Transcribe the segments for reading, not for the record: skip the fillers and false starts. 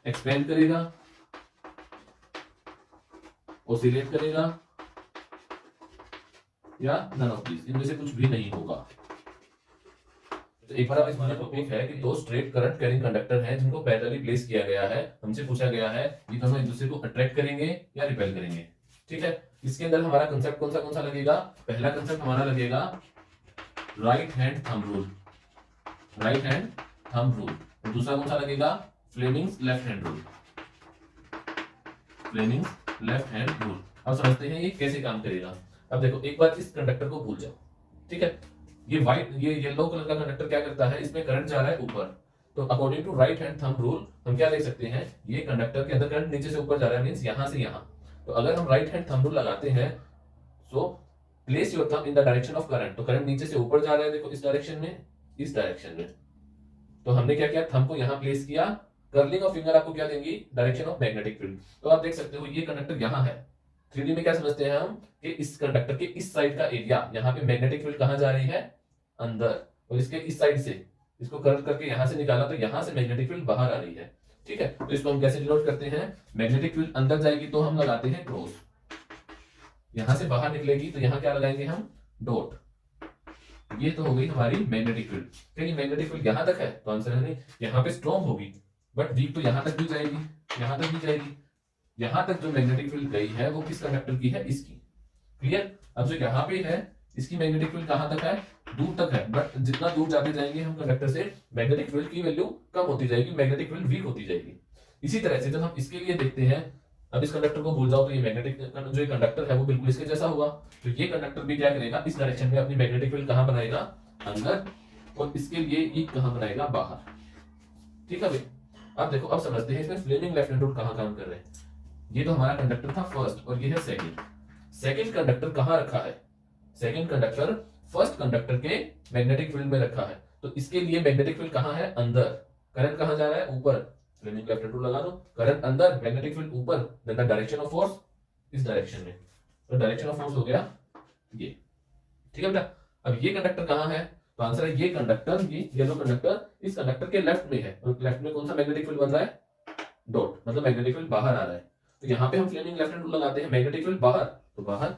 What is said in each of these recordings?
Expand करेगा, oscillate करेगा, या नन ऑफ दीज, इनमें से कुछ भी नहीं होगा। तो एक बार आप इस टॉपिक है कि दो स्ट्रेट करंट कैरिंग कंडक्टर हैं जिनको पैरेलली प्लेस किया गया है। हमसे पूछा गया है ये दोनों एक दूसरे को अट्रैक्ट करेंगे या रिपेल करेंगे। ठीक है, इसके अंदर हमारा कंसेप्ट कौन सा लगेगा? पहला कंसेप्ट हमारा लगेगा right hand thumb rule, right hand thumb rule. और दूसरा कौन सा लगेगा? Fleming's left hand rule, Fleming's left hand rule. अब समझते हैं ये कैसे काम करेगा। अब देखो, एक बार इस कंडक्टर को भूल जाओ, ठीक है। ये येलो कलर का कंडक्टर क्या करता है? इसमें करंट जा रहा है ऊपर। तो according to right hand thumb rule हम क्या देख सकते हैं? ये कंडक्टर के अंदर करंट नीचे से ऊपर जा रहा है, मींस यहां से यहां। तो अगर हम राइट हैंड थंब रूल लगाते हैं, so place your thumb in the direction of current. तो करंट नीचे से ऊपर जा रहा है, देखो इस डायरेक्शन में, इस डायरेक्शन में। तो हमने क्या किया? थंब को यहां प्लेस किया। कर्लिंग ऑफ फिंगर आपको क्या देंगी? Direction of magnetic field. तो आप देख सकते हो ये कंडक्टर यहां है। 3D में क्या समझते हैं हम कि इस कंडक्टर के इस साइड का एरिया, यहाँ पे मैग्नेटिक फील्ड कहां जा रही है? अंदर। और इसके इस साइड से इसको करंट करके यहां से निकाला तो यहां से मैग्नेटिक फील्ड बाहर आ रही है। ठीक है, तो इसको हम कैसे डिनोट करते हैं? मैग्नेटिक फील्ड अंदर जाएगी तो हम लगाते हैं क्रॉस, यहां से बाहर निकलेगी तो यहां क्या लगाएंगे हम? डॉट। ये तो हो गई हमारी मैग्नेटिक फील्ड। कहीं मैग्नेटिक फील्ड यहां तक है तो आंसर है नहीं, यहाँ पे स्ट्रॉन्ग होगी, बट वीक तो यहां तक भी जाएगी, यहां तक भी जाएगी। यहां तक जो मैग्नेटिक फील्ड गई है वो किस कंडक्टर की है? इसकी। क्लियर? अब जो यहाँ पे है इसकी मैग्नेटिक फील्ड कहां तक है? दूर तक है, बट जितना दूर जाते जाएंगे हम कंडक्टर से, मैग्नेटिक फील्ड की वैल्यू कम होती जाएगी, मैग्नेटिक फील्ड वीक होती जाएगी। इसी तरह से जब हम इसके लिए देखते हैं, अब इस कंडक्टर को भूल जाओ तो ये मैग्नेटिक जो ये कंडक्टर है वो बिल्कुल इसके जैसा हुआ। तो ये कंडक्टर भी क्या करेगा? इस डायरेक्शन में अपनी मैग्नेटिक फील्ड कहां बनाएगा? अंदर। और इसके लिए ये कहां बनाएगा? बाहर। ठीक है भाई, अब देखो, अब समझते हैं इसमें फ्लेमिंग लेफ्ट हैंड रूल कहां काम कर रहे हैं। ये तो हमारा कंडक्टर था फर्स्ट और ये है सेकंड। सेकंड कंडक्टर कहां रखा है? सेकंड कंडक्टर फर्स्ट कंडक्टर के मैग्नेटिक फील्ड में रखा है। तो इसके लिए मैग्नेटिक फील्ड कहां है? अंदर। करंट कहां जा रहा है? ऊपर। फ्लेमिंग लेफ्ट हैंड रूल लगा दो। करंट अंदर, मैग्नेटिक फील्ड ऊपर, then the direction of force इस डायरेक्शन में। तो डायरेक्शन ऑफ फोर्स हो गया ये। ठीक है बेटा, अब ये कंडक्टर कहां है? तो आंसर है ये कंडक्टर, ये येलो कंडक्टर इस कंडक्टर के लेफ्ट में है। और लेफ्ट में कौन सा मैग्नेटिक फील्ड बन रहा है? डॉट, मतलब मैग्नेटिक फील्ड बाहर आ रहा है। तो यहाँ पे हम फ्लेमिंग लेफ्ट हैंड रूल लगाते हैं, मैग्नेटिक फील्ड बाहर तो बाहर,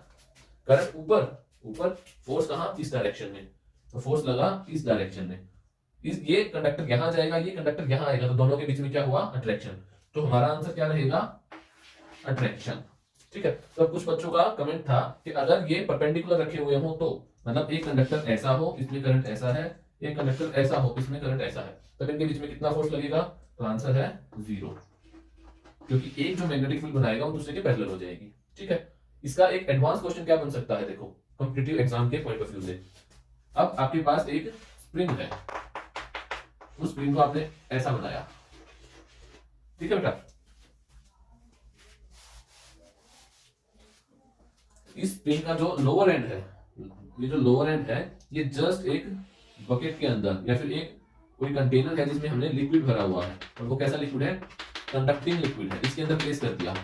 करंट ऊपर, ऊपर, फोर्स कहां? इस डायरेक्शन में। तो फोर्स लगा इस डायरेक्शन में। ये कंडक्टर यहां जाएगा, ये कंडक्टर यहां आएगा, तो दोनों के बीच में क्या हुआ? अट्रैक्शन। तो हमारा आंसर क्या रहेगा? अट्रैक्शन। ठीक है, तो कुछ बच्चों का कमेंट था कि अगर ये परपेंडिकुलर रखे हुए हो तो, मतलब एक कंडक्टर ऐसा हो इसमें करंट ऐसा है, एक कंडक्टर ऐसा हो इसमें करंट ऐसा है, तब इनके बीच में कितना फोर्स लगेगा? तो आंसर है 0, क्योंकि एक जो मैग्नेटिक फील्ड बनाएगा वो दूसरे के पैरेलल हो जाएगी। ठीक है, इसका एक एडवांस क्वेश्चन क्या बन सकता है? देखो, कॉम्पिटिटिव एग्जाम के पॉइंट ऑफ व्यू से, अब आपके पास एक स्प्रिंग है, उस स्प्रिंग को आपने ऐसा बनाया। ठीक है बेटा, इस स्प्रिंग का जो लोअर एंड है, ये जो लोअर एंड है, ये जस्ट एक बकेट के अंदर या फिर एक कोई कंटेनर है जिसमें हमने लिक्विड भरा हुआ है, और वो कैसा लिक्विड है? कंडक्टिंग लिक्विड है। इसके अंदर प्लेस कर दिया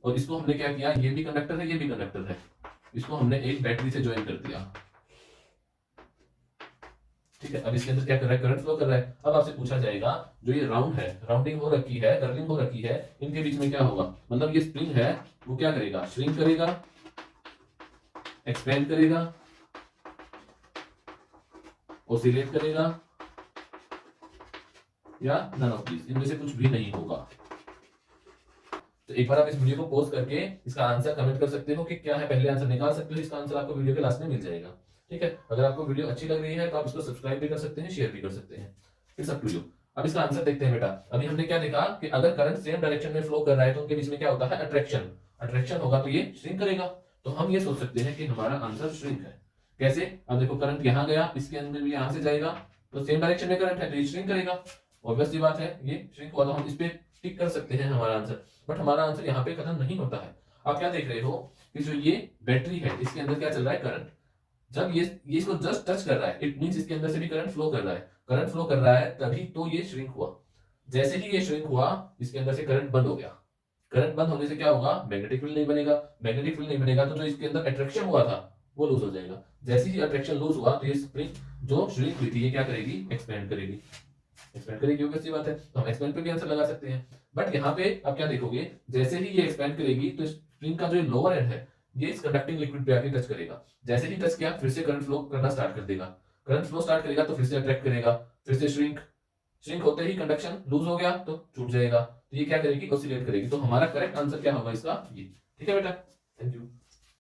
और इसको हमने क्या किया? ये भी कंडक्टर है, ये भी कंडक्टर है, इसको हमने एक बैटरी से ज्वाइन कर दिया। ठीक है, अब इसके अंदर क्या कर रहा है? करंट फ्लो कर रहा है। अब आपसे पूछा जाएगा जो ये राउंड है, राउंडिंग हो रखी है, कर्लिंग हो रखी है, इनके बीच में क्या होगा? मतलब ये स्प्रिंग है वो क्या करेगा? श्रिंक करेगा, एक्सपेंड करेगा, ओसिलेट करेगा, या नन ऑफ दीज, इनमें से कुछ भी नहीं होगा। तो एक बार आप इस वीडियो को पॉज करके इसका आंसर कमेंट कर सकते हो कि क्या है, पहले आंसर निकाल सकते हो। इसका आंसर आपको वीडियो के लास्ट में मिल जाएगा। ठीक है, अगर आपको वीडियो अच्छी लग रही है तो आप इसको सब्सक्राइब भी कर सकते हैं, शेयर भी कर सकते हैं। It's up to you. अब इसका आंसर देखते हैं बेटा। अभी हमने क्या देखा कि अगर करंट सेम डायरेक्शन में फ्लो कर रहा है तो उनके बीच में क्या होता है? अट्रैक्शन। अट्रैक्शन होगा तो ये श्रिंक करेगा। तो हम ये सोच सकते हैं कि हमारा आंसर श्रिंक है। कैसे? अब देखो, करंट यहां गया, इसके अंदर भी यहां से जाएगा, तो सेम डायरेक्शन में करंट है तो ये श्रिंक करेगा। ऑब्वियस सी बात है, ये श्रिंक हुआ तो हम इस पे टिक कर सकते हैं हमारा आंसर। बट हमारा आंसर यहाँ पे खत्म नहीं होता है। आप क्या देख रहे हो कि जो ये बैटरी है इसके अंदर क्या चल रहा है? करंट। जब ये इसको जस्ट टच कर रहा है, इट मींस इसके अंदर से भी करंट फ्लो कर रहा है। करंट फ्लो कर रहा है तभी तो ये श्रिंक हुआ। जैसे ही ये श्रिंक हुआ, इसके अंदर से करंट बंद हो गया। करंट बंद होने से क्या होगा? मैग्नेटिक फील्ड नहीं बनेगा। मैग्नेटिक फील्ड नहीं बनेगा तो जो इसके अंदर अट्रैक्शन हुआ था वो लूज हो जाएगा। जैसे ही अट्रैक्शन लूज हुआ तो ये स्प्रिंग जो श्रिंक हुई थी ये क्या करेगी? एक्सपेंड करेगी। एक्सपेंड करेगी, obvious सी बात है, तो हम एक्सपेंड पे भी आंसर लगा सकते हैं। बट यहाँ पे आप क्या देखोगे, जैसे ही ये एक्सपेंड करेगी तो स्प्रिंग का जो लोअर एंड है ये इस कंडक्टिंग लिक्विड पे आके टच करेगा। जैसे ही टच किया फिर से करंट फ्लो करना स्टार्ट कर देगा। करंट फ्लो स्टार्ट करेगा तो फिर से अट्रैक्ट करेगा, फिर से श्रिंक, श्रिंक होते ही कंडक्शन लूज हो गया तो छूट जाएगा। तो ये क्या करेगी, ऑसिलेट करेगी। तो हमारा करेक्ट आंसर क्या होगा इसका, ये। ठीक है बेटा, थैंक यू।